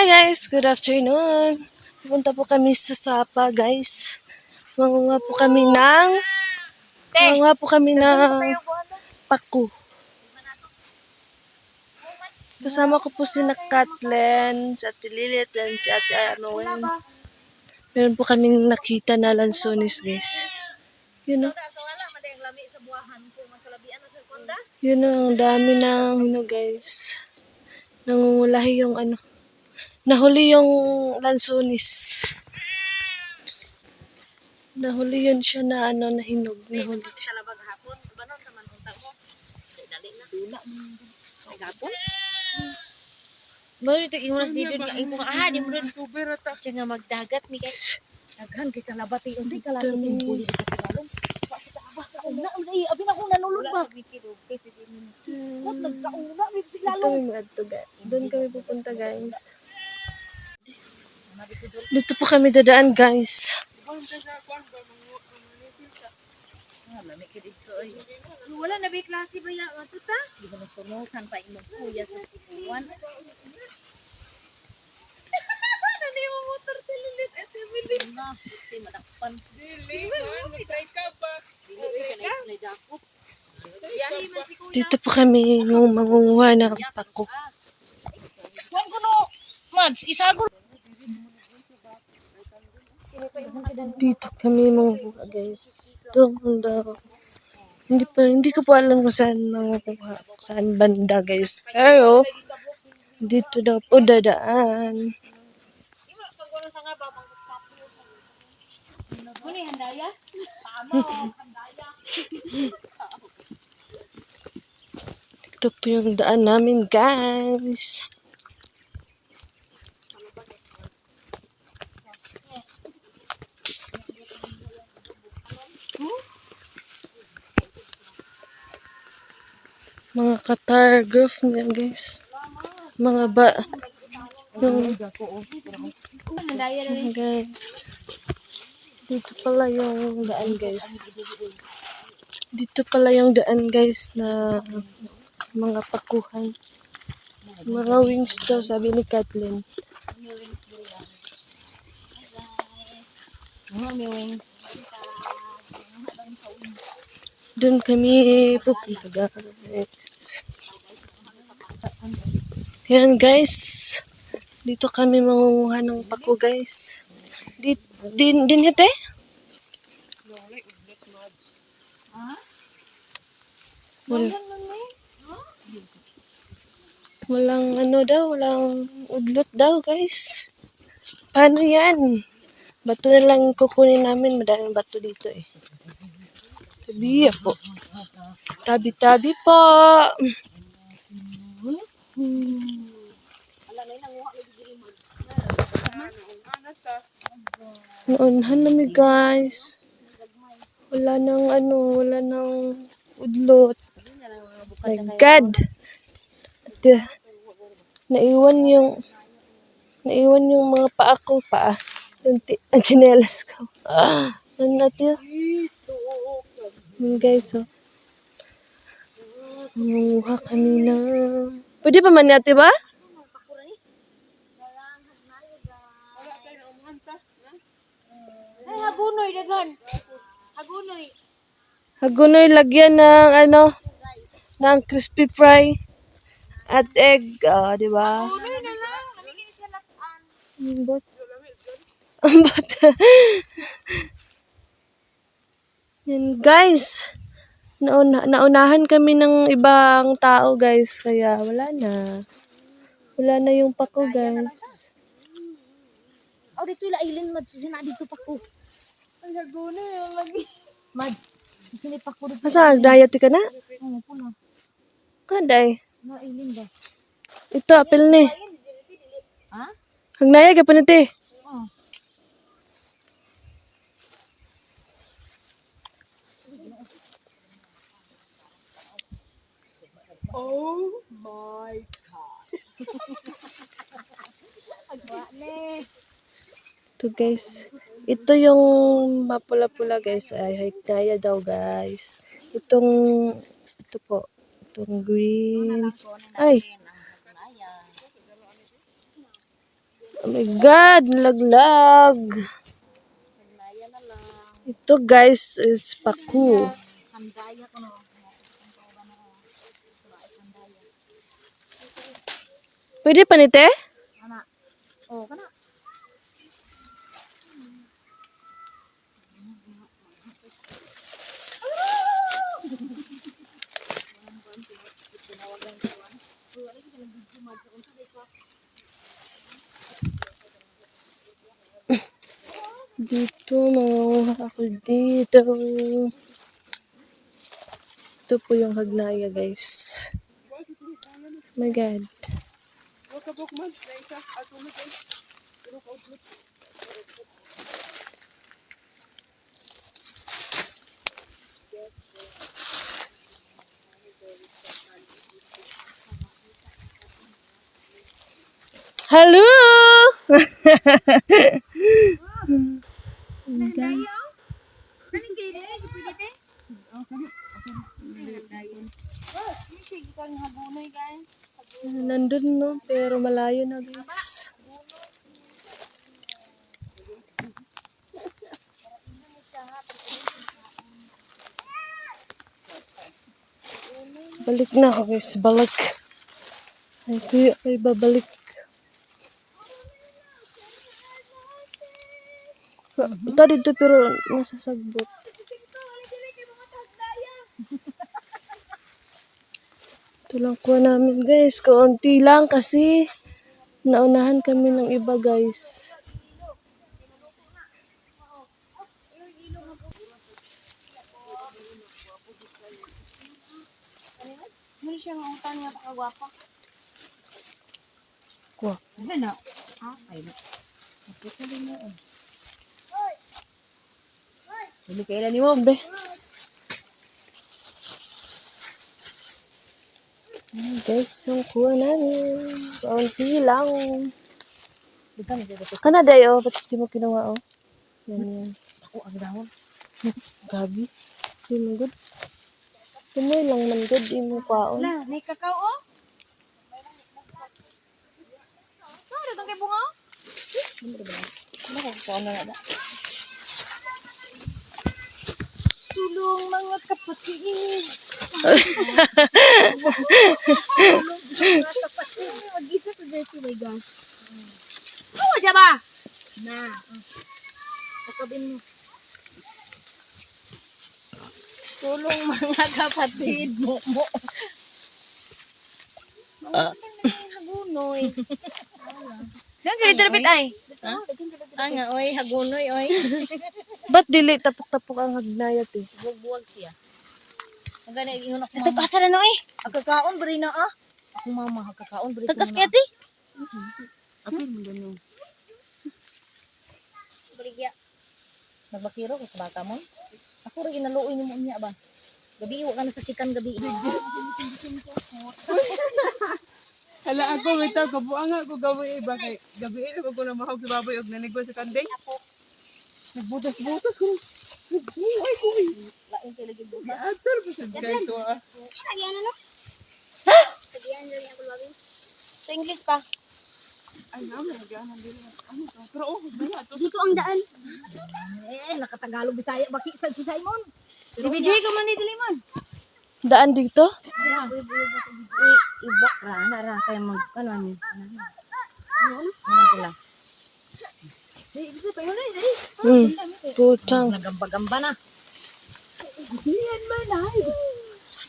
Guys, good afternoon. Pupunta po kami sa Sapa guys. Mangunguha po kami ng paku. Kasama ko po si Kathleen, si Ate Lilith, and si Ate Anoen. Meron po kaming nakita na lansones guys. Yun o. Yun ang dami ng guys. Nangungulahi yung nahuli yung lansones. Nahuli yun siya na nahinog. Nahuli. Baru itu iuras di dun kaing kung di mo dun siya nga magdagat ni kay daghan kay kalabati undi kalabati simbuli ka sa balong kasi kaaba ka una abi na ko nanulod ba kasi di mo nagkauna mi si lalong Doon kami pupunta guys. Dito po kami dadaan guys. wala na bi klase ba ya ato ta di mo sunusan pa imong kuya sa sipuan Nani mo motor si Lilit at si Lilit na gusto madakpan dili magtay ka ba dili ka na dakop biyahe man si kuya Dito po kami mangunguha ng paku. wan ko no mads isagol Dito kami mangunguha guys. Doon daw. Hindi ko po alam kung saan mangunguha. Saan banda guys. Pero dito daw po dadaan. Kuni handaya? Tama, handaya. Ito po yung daan namin guys. Mga katargraph niya guys. Mga Handaya na rin. guys. Dito pala yung daan guys. Dito pala yung daan guys na mga pakuhan. Mga wings daw sabi ni Kathleen. May wings. Doon kami pupunta guys. Yan guys. Dito kami mangunguha ng paku guys. Din ito eh? Walang walang udlot daw guys. Paano yan? Bato na lang kukunin namin. Madaming bato dito eh. Tabi po. Tabi-tabi po. Naunhan namin guys. Wala nang udlot. My God. Naiwan yung mga paa ko pa. Ang tsinelas ko. Ano natin? Guys, oh. Nangunguha kami na. Pwede pa man natin ba? Ay, hagunoy dagan. Hagunoy. Hagunoy lagyan ng ng crispy fry at egg, di ba? Hagunoy na lang. Namigin siya latan. Ambot. Ambot. Yan guys. Naunahan kami ng ibang tao guys. Kaya wala na. Wala na yung pako guys. Oh, dito ila ilin mads. Sina dito pa ko. Ay, hagunoy lagi. Mads. Sini pa ko dito. Asa, diet ka na? Oo, puna. Kanday. Na ilin ba? Ito, apel ni. Ha? Hagnaya ka pa niti. Oh. Oh my God. Agwa ne. Ito guys. Ito yung mapula-pula guys. Ay, hagnaya daw guys. Ito po. Itong green. Ay. Oh my God, nalaglag. Naya na lang. Ito guys is paku. Handaya ko no. Pwede pa nite? Ana. Oh, kana. Dito, mga ako dito. Ito po yung hagnaya guys. Oh my God. Hello! Handaya. Kaning gini si pwede. Ini siya gitang hagunoy guys. Nandun no, pero malayo na guys. Balik na ako guys, balik. Ay, kuya, ay babalik. Ito dito pero nasasagbot. Ito lang kuha namin guys, kaunti lang kasi naunahan kami ng iba guys. Ano siya ang utan niya pakagwapa? Kuha. Ano na? Ay na. Kapit na din mo. Hindi kailan ni mo. Be. Ayan, guys, yung kuha namin. Kaunti lang. Bigyan mo dito. Kana dayo, ba't di mo kinuha oh? Yan yan. Ako ang dahon. Gabi. Di mo good. Tumoy lang man good, di mo kwaon. Wala, may kakao oh. Ano itong kay bunga? Ano ko? Kuha na nga. Sulong mga kapatid. Sulong mga kapatid. Mag-isa ko dito, my gosh. Ano dyan ba? Na. Pakabin mo. Sulong mga kapatid mo. Hagunoy. Saan ganito na ay? Ah nga, oy, hagunoy, oy. Ba't dili tapok-tapok ang hagnayat eh? Buwag-buwag siya. Ang gani, ihon ako mama. Ito, kasa na no eh. Agkakaon, bari na ah. Ako mama, agkakaon, bari na. Tagas kaya ti? Ako yung gano'n. Baligya. Nagbakiro ko sa bata mo? Ako rin inaluoy ni mo niya ba? Gabi, iwa ka na sakitan gabi. Hala ako, bitaw, kabuang ako gabi iba kay gabi ko na mahog si baboy og nanigo sa kandeng. Nagbutas-butas ko. Ay ko. Lain kay lagi buka. Atar ba sa kay to ah. Sagian ano? Sagian rin ako lagi. Sa English pa. Ay naman naganan din. Ano to? Pero oh, baya to. Dito ang daan. Nakatagalog Bisaya baki sa si Simon. Ibigay ko man ni Diliman. Daan dito? Ibok ra kay mag ano ni. Ano pula? Dito pa yun eh. Putang. Nagamba-gamba na. Diyan man ay.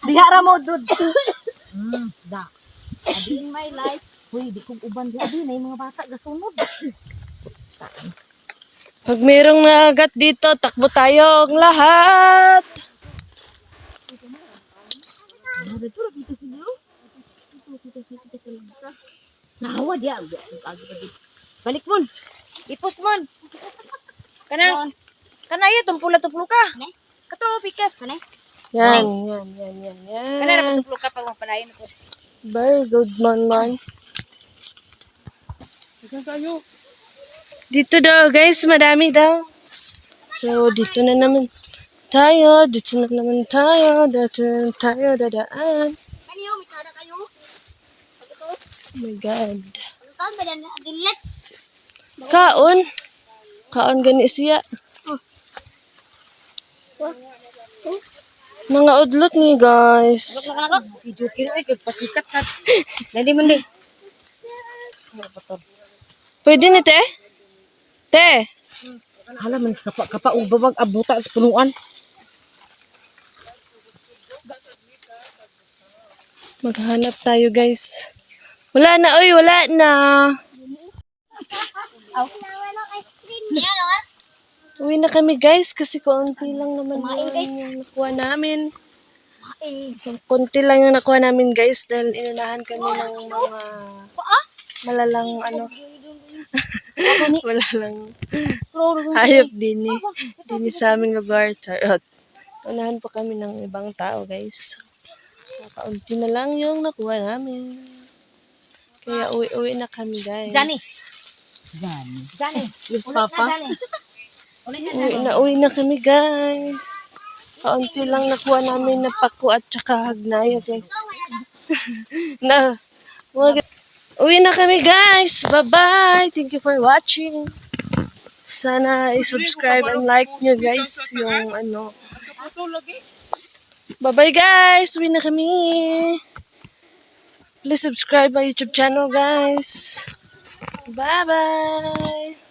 Dihara mo dud. Da. Abi in my life. Hoy, di kong uban di abi na yung mga bata gasunod. Pag mayroong nagat dito, takbo tayo ang lahat. Nahawa dia. Balik mon. Ipos mon. Kanang kanaya tumpula-tuplo ka. Kato pikas. Yan. Kana ra tuplo ka pag mapalayon ko. Very good man. Saan tayo? Dito daw guys, madami daw. So, dito na naman tayo. Dito na naman tayo dadaan. Kaniyo mitada kayo. Oh my God. Kan badan dilet. Kaon. Kaon gani siya. Mga udlot ni guys. Si Joker ay kagpasikat sa. Dali man di. Pwede ni te? Te. Hala man kapa ubabag abuta sa punuan. Maghanap tayo guys. Wala na oy, wala na. Uwi na kami guys kasi konti lang naman yung nakuha namin. Konti lang yung nakuha namin guys dahil inunahan kami ng mga malalang malalang hayop din eh. Din sa aming lugar. Charot. Unahan pa kami ng ibang tao guys. Kaunti na lang yung nakuha namin. Kaya uwi na kami guys. Johnny. Papa. Uwi na kami guys. Kaunti lang nakuha namin na pako at saka hagnaya guys. Uwi na kami guys. Bye-bye. Thank you for watching. Sana i-subscribe and like nyo guys yung Bye-bye guys. Uwi na kami. Please subscribe my YouTube channel guys. Bye-bye.